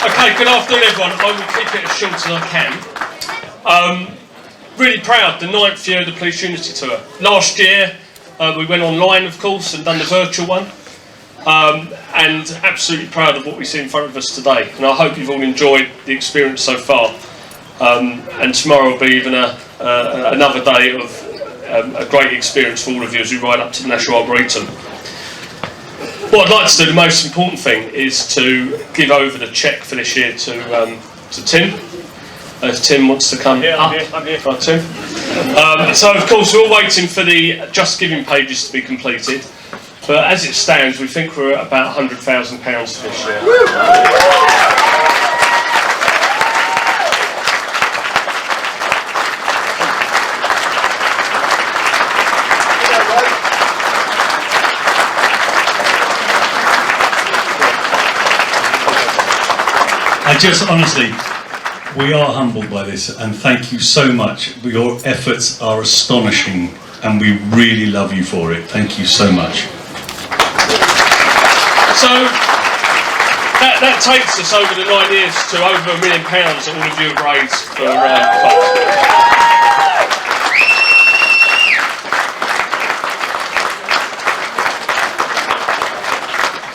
Okay, good afternoon everyone. I will keep it as short as I can. Really proud, the 9th year of the Police Unity Tour. Last year we went online, of course, and done the virtual one. And absolutely proud of what we see in front of us today. And I hope you've all enjoyed the experience so far. And tomorrow will be even another day of a great experience for all of you as we ride up to the National Arboretum. What I'd like to do, the most important thing, is to give over the cheque for this year to Tim. If Tim wants to come up. I'm here. Right, Tim. So of course we're all waiting for the Just Giving pages to be completed. But as it stands, we think we're at about £100,000 for this year. Honestly, we are humbled by this, and thank you so much. Your efforts are astonishing, and we really love you for it. Thank you so much. So that takes us over the 9 years to over £1 million that all of you have raised for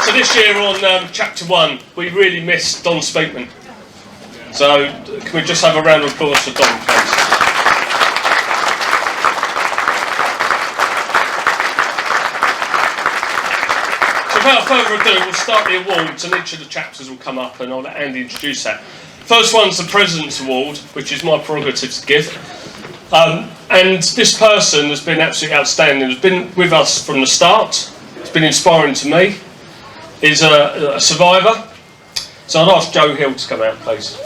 So this year on Chapter 1, we really missed Don Speakman. So can we just have a round of applause for Don, please? So without further ado, we'll start the awards, and each of the chapters will come up, and I'll let Andy introduce that. First one's the President's Award, which is my prerogative to give. And this person has been absolutely outstanding. Has been with us from the start. It's been inspiring to me. Is a survivor. So I'd ask Joe Hill to come out, please.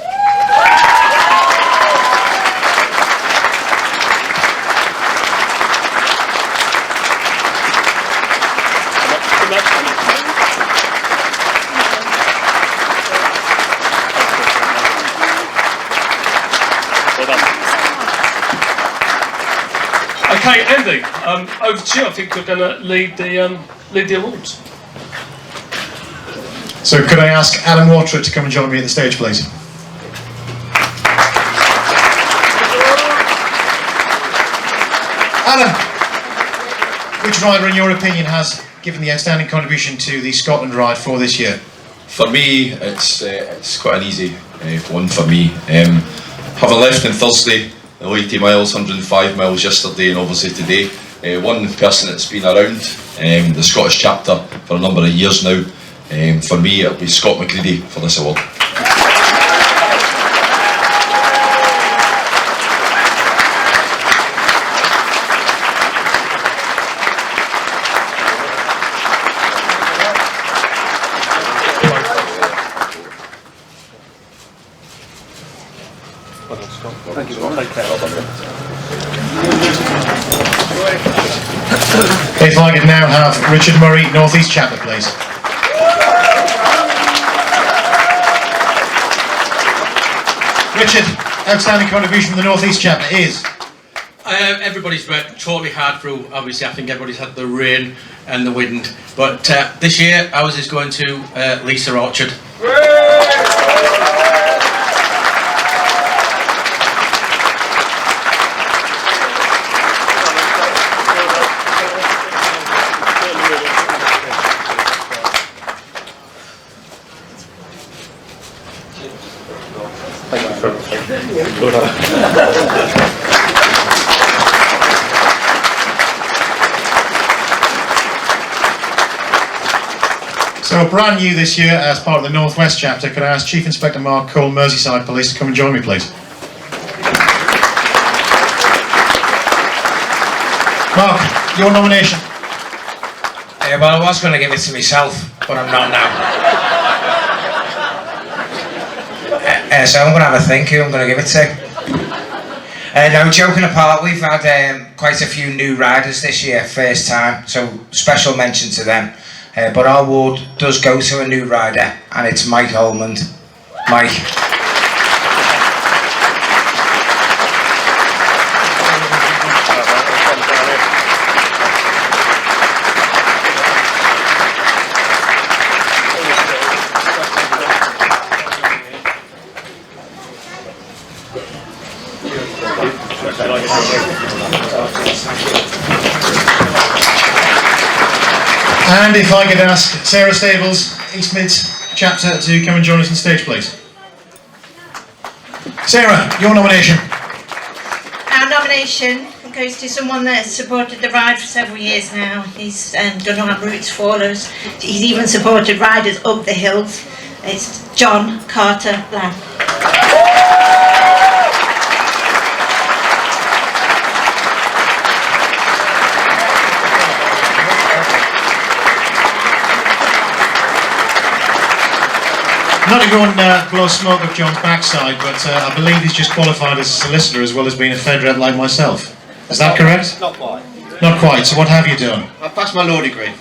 Okay, Andy, over to you. I think you're going to lead the awards. So could I ask Alan Waterford to come and join me at the stage, please? Alan, which rider in your opinion has given the outstanding contribution to the Scotland ride for this year? For me, it's quite an easy one for me. Having left on Thursday, the 80 miles, 105 miles yesterday, and obviously today, one person that's been around the Scottish chapter for a number of years now. For me, it'll be Scott McCready for this award. Thank you. Take care. If I could now have Richard Murray, North East Chapter, please. Richard, outstanding contribution from the North East Chapter is? Everybody's worked totally hard through. Obviously, I think everybody's had the rain and the wind. But this year, ours is going to Lisa Orchard. So brand new this year as part of the North West Chapter, could I ask Chief Inspector Mark Cole, Merseyside Police, to come and join me, please? Mark, your nomination. Well, I was going to give it to myself, but I'm not now. So I'm going to have a think who I'm going to give it to. No, joking apart, we've had quite a few new riders this year, first time, so special mention to them. But our award does go to a new rider, and it's Mike Holmond. Mike. And if I could ask Sarah Stables, East Mids Chapter, to come and join us on stage, please. Sarah, your nomination. Our nomination goes to someone that's supported the ride for several years now. He's done our routes for us. He's even supported riders up the hills. It's John Carter Blank. Not everyone blows smoke up John's backside, but I believe he's just qualified as a solicitor as well as being a federate like myself. Is that correct? Not quite. Not quite. So what have you done? I've passed my law degree.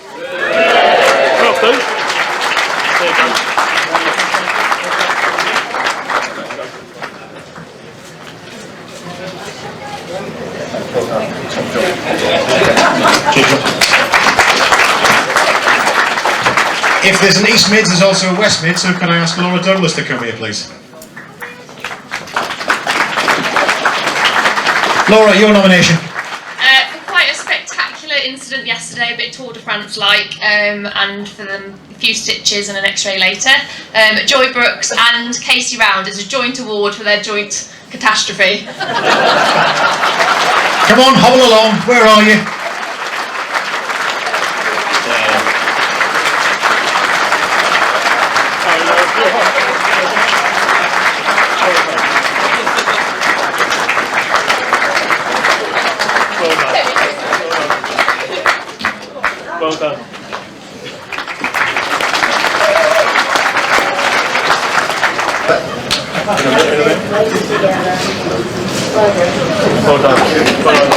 If there's an East Mids, there's also a West Mids, so can I ask Laura Douglas to come here, please? Laura, your nomination. For quite a spectacular incident yesterday, a bit Tour de France-like, and for them a few stitches and an X-ray later. Joy Brooks and Casey Round is a joint award for their joint catastrophe. Come on, hobble along. Where are you? Well done. Well done. Well done.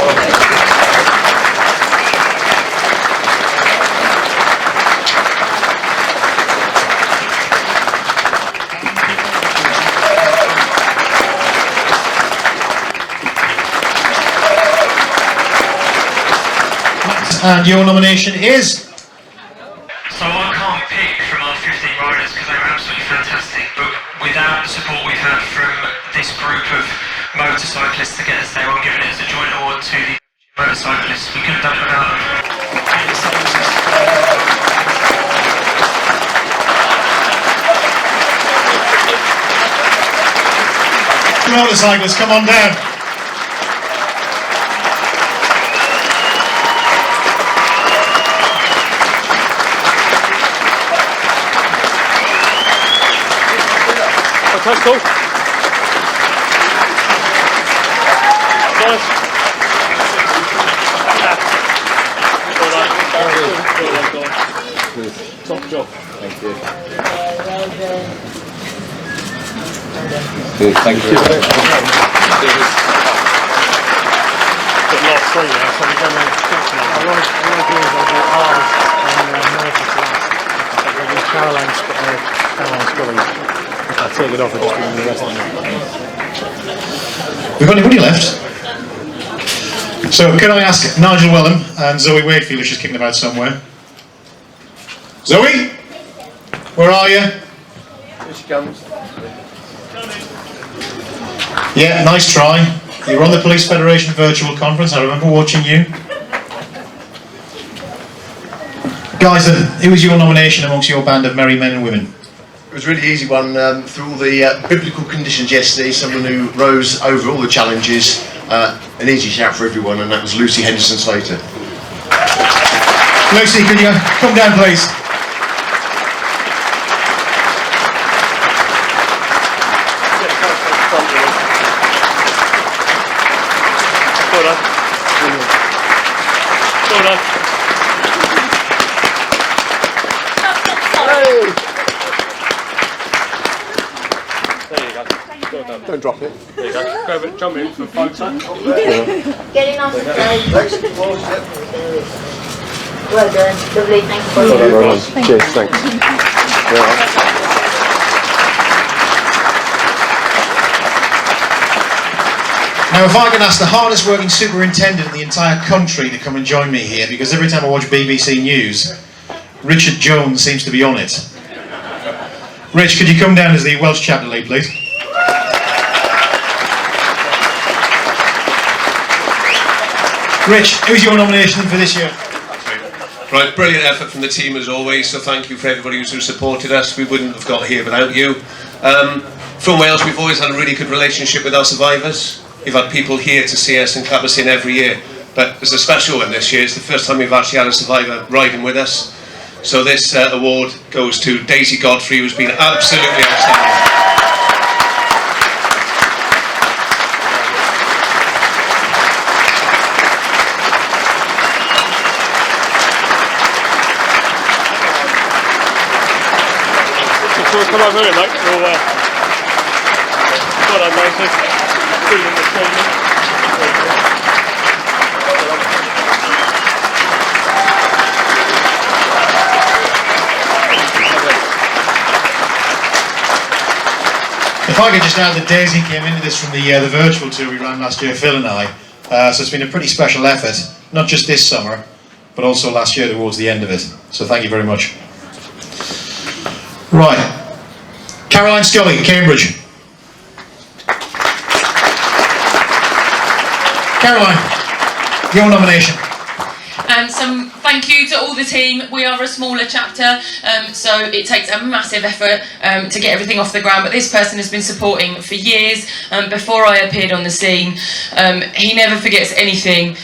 And your nomination is? So I can't pick from our 15 riders because they were absolutely fantastic, but without the support we've had from this group of motorcyclists to get us there, I'm giving it as a joint award to the motorcyclists. We couldn't have done it without them. Motorcyclists, come on down. That's cool. Nice. Top job. Thank you. Good, thank you. Got last three now, so we're going to I want to do is I'll do ours and Norfolk last. I'll do Caroline's got I'll take it off and just give them the rest of it. We've got anybody left? So can I ask Nigel Wellham and Zoe Wakefield if she's kicking about somewhere? Zoe? Where are you? Here she comes. Yeah, nice try. You were on the Police Federation virtual conference, I remember watching you. Guys, who was your nomination amongst your band of merry men and women? It was a really easy one. Through all the biblical conditions yesterday, someone who rose over all the challenges, an easy shout for everyone, and that was Lucy Henderson Slater. Lucy, could you come down, please? Well done. Well done. Don't drop it. There you go. Grab it, jump in for a photo. Getting off the stage. Well done. Lovely, thank you. Well done, well done. Cheers, thanks. Now if I can ask the hardest working superintendent in the entire country to come and join me here, because every time I watch BBC News, Richard Jones seems to be on it. Rich, could you come down as the Welsh Chapter lead, please? Rich, who's your nomination for this year? Right, brilliant effort from the team as always, so thank you for everybody who's supported us. We wouldn't have got here without you. From Wales, we've always had a really good relationship with our survivors. We've had people here to see us and clap us in every year, but it's a special one this year. It's the first time we've actually had a survivor riding with us. So this award goes to Daisy Godfrey, who's been absolutely outstanding. Come over here, mate. We'll, well done, Daisy. Feeling the training. If I could just add that Daisy came into this from the virtual tour we ran last year, Phil and I. So it's been a pretty special effort, not just this summer, but also last year towards the end of it. So thank you very much. Right. Caroline Scully, Cambridge. Caroline, your nomination. So thank you to all the team. We are a smaller chapter, so it takes a massive effort to get everything off the ground, but this person has been supporting for years. Before I appeared on the scene, he never forgets anything.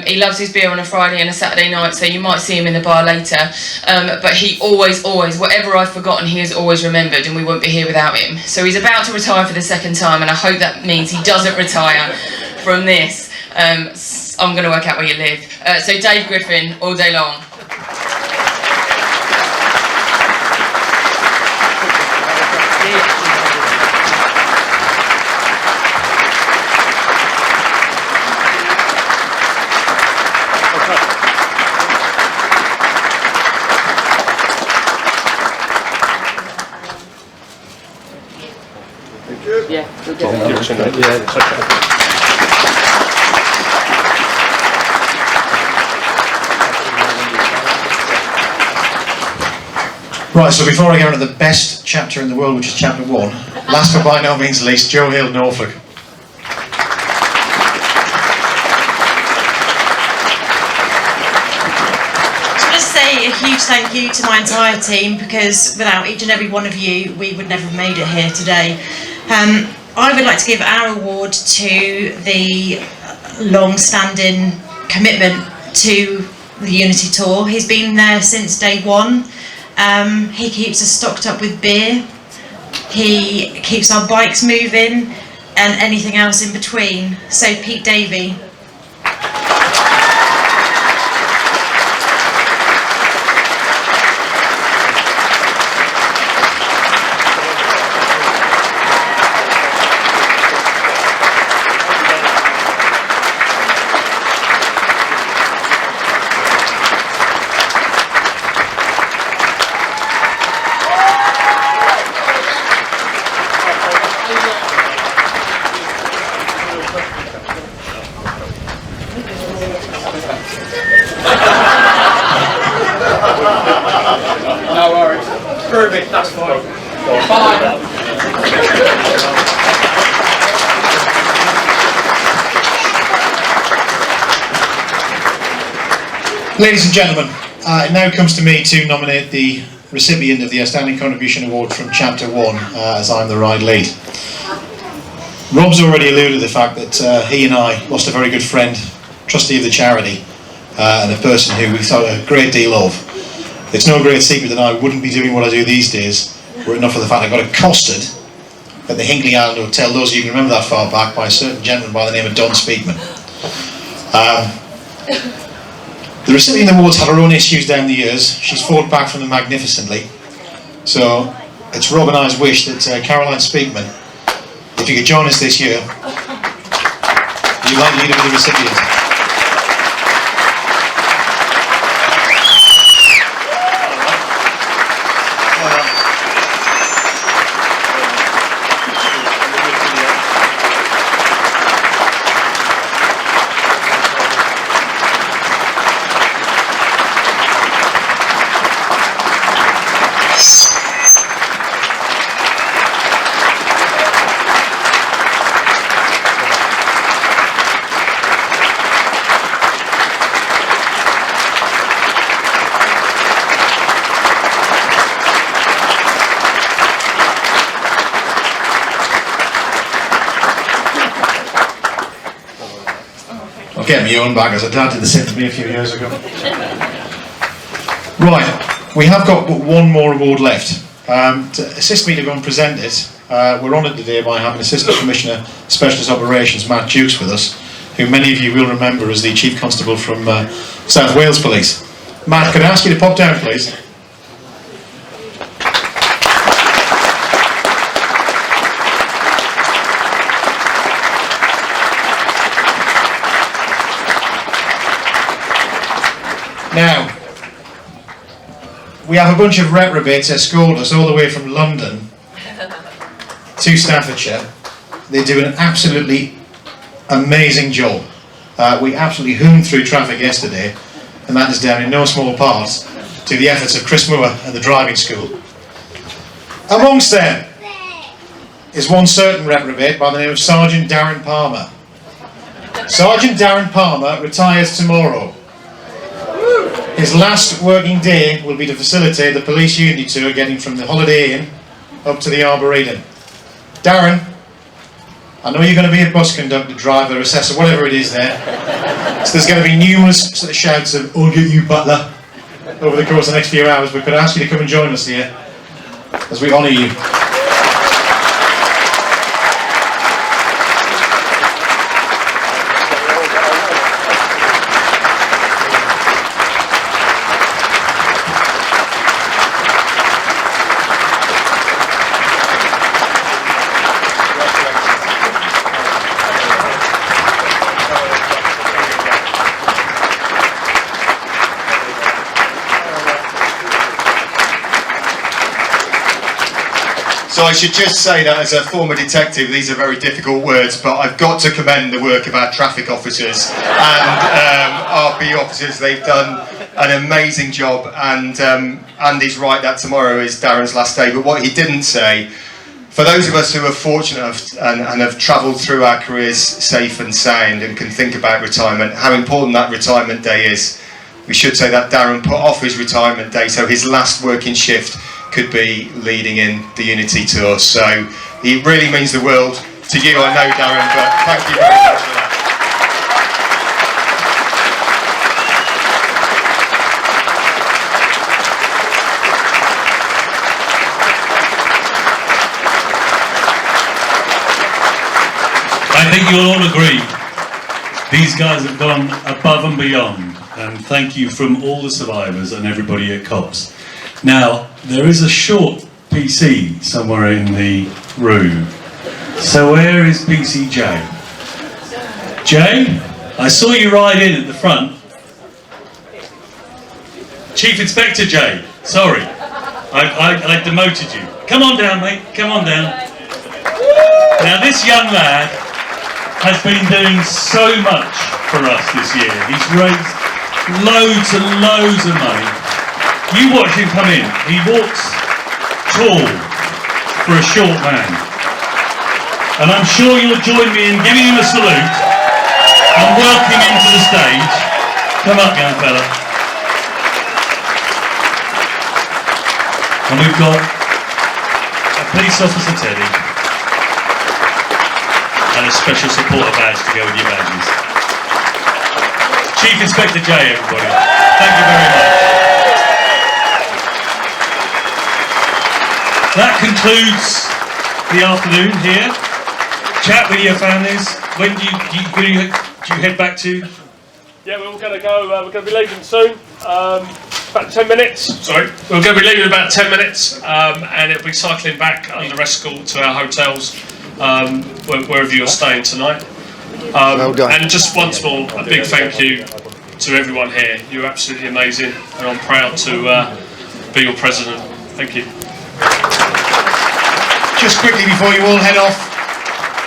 He loves his beer on a Friday and a Saturday night, so you might see him in the bar later, but he always, whatever I've forgotten, he has always remembered, and we won't be here without him. So he's about to retire for the second time, and I hope that means he doesn't retire from this. I'm going to work out where you live. So Dave Griffin, all day long. Yeah, we'll get it. Right, so before I go into the best chapter in the world, which is chapter 1, last but by no means least, Joe Hill, Norfolk. I just say a huge thank you to my entire team, because without each and every one of you, we would never have made it here today. I would like to give our award to the long-standing commitment to the Unity Tour. He's been there since day one. He keeps us stocked up with beer, he keeps our bikes moving, and anything else in between. So Pete Davey. No worries. Prove it, that's fine. Fine. Ladies and gentlemen, it now comes to me to nominate the recipient of the Outstanding Contribution Award from Chapter 1, as I'm the ride lead. Rob's already alluded to the fact that he and I lost a very good friend, trustee of the charity, and a person who we thought a great deal of. It's no great secret that I wouldn't be doing what I do these days were it not for the fact I got accosted at the Hinkley Island Hotel, those of you who can remember that far back, by a certain gentleman by the name of Don Speakman. The recipient of the awards had her own issues down the years. She's fought back from them magnificently. So it's Rob and I's wish that Caroline Speakman, if you could join us this year, you'd like to lead her with the recipient. get my own bag, as a dad did the same to me a few years ago. Right, we have got but one more award left. To assist me to go and present it, we're honoured today by having Assistant Commissioner Specialist Operations Matt Dukes with us, who many of you will remember as the Chief Constable from South Wales Police. Matt, could I ask you to pop down, please? Now, we have a bunch of reprobates escort us all the way from London to Staffordshire. They do an absolutely amazing job. We absolutely hoomed through traffic yesterday, and that is down in no small part to the efforts of Chris Moore and the driving school. Amongst them is one certain reprobate by the name of Sgt Darren Palmer. Sgt Darren Palmer retires tomorrow. His last working day will be to facilitate the police unity tour getting from the Holiday Inn up to the Arboretum. Darren, I know you're going to be a bus conductor, driver, assessor, whatever it is there. So there's going to be numerous sort of shouts of, "I'll get you, butler," over the course of the next few hours, but could I ask you to come and join us here as we honour you. So I should just say that as a former detective, these are very difficult words, but I've got to commend the work of our traffic officers and RP officers. They've done an amazing job, and Andy's right that tomorrow is Darren's last day. But what he didn't say, for those of us who are fortunate and have travelled through our careers safe and sound and can think about retirement, how important that retirement day is. We should say that Darren put off his retirement day, so his last working shift could be leading in the Unity Tour. So it really means the world to you, I know, Darren, but thank you very much for that. I think you'll all agree, these guys have gone above and beyond, and thank you from all the survivors and everybody at COPS. Now, there is a short PC somewhere in the room. So where is PCJ? Jay? I saw you ride in at the front. Chief Inspector Jay, sorry. I demoted you. Come on down, mate, come on down. Now this young lad has been doing so much for us this year. He's raised loads and loads of money. You watch him come in, he walks tall for a short man. And I'm sure you'll join me in giving him a salute and welcome him to the stage. Come up, young fella. And we've got a police officer Teddy and a special supporter badge to go with your badges. Chief Inspector Jay, everybody. Thank you very much. That concludes the afternoon here. Chat with your families. When do you head back to? Yeah, we're all going to go. We're going to be leaving soon. About 10 minutes. Sorry, we're going to be leaving in about 10 minutes, and it'll be cycling back under escort to our hotels, wherever you're staying tonight. Well done. And just once more, a big thank you to everyone here. You're absolutely amazing, and I'm proud to be your president. Thank you. Just quickly before you all head off,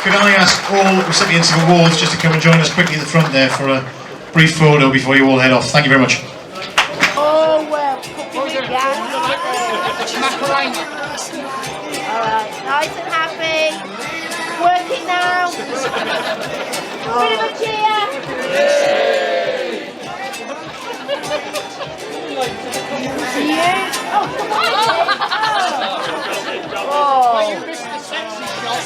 could I ask all recipients of awards just to come and join us quickly at the front there for a brief photo before you all head off. Thank you very much. Oh well, macaroni. Alright, nice and happy. Working now. Bit of a cheer. Yeah. Oh, come on. Oh. Oh. You missed the sexy shot.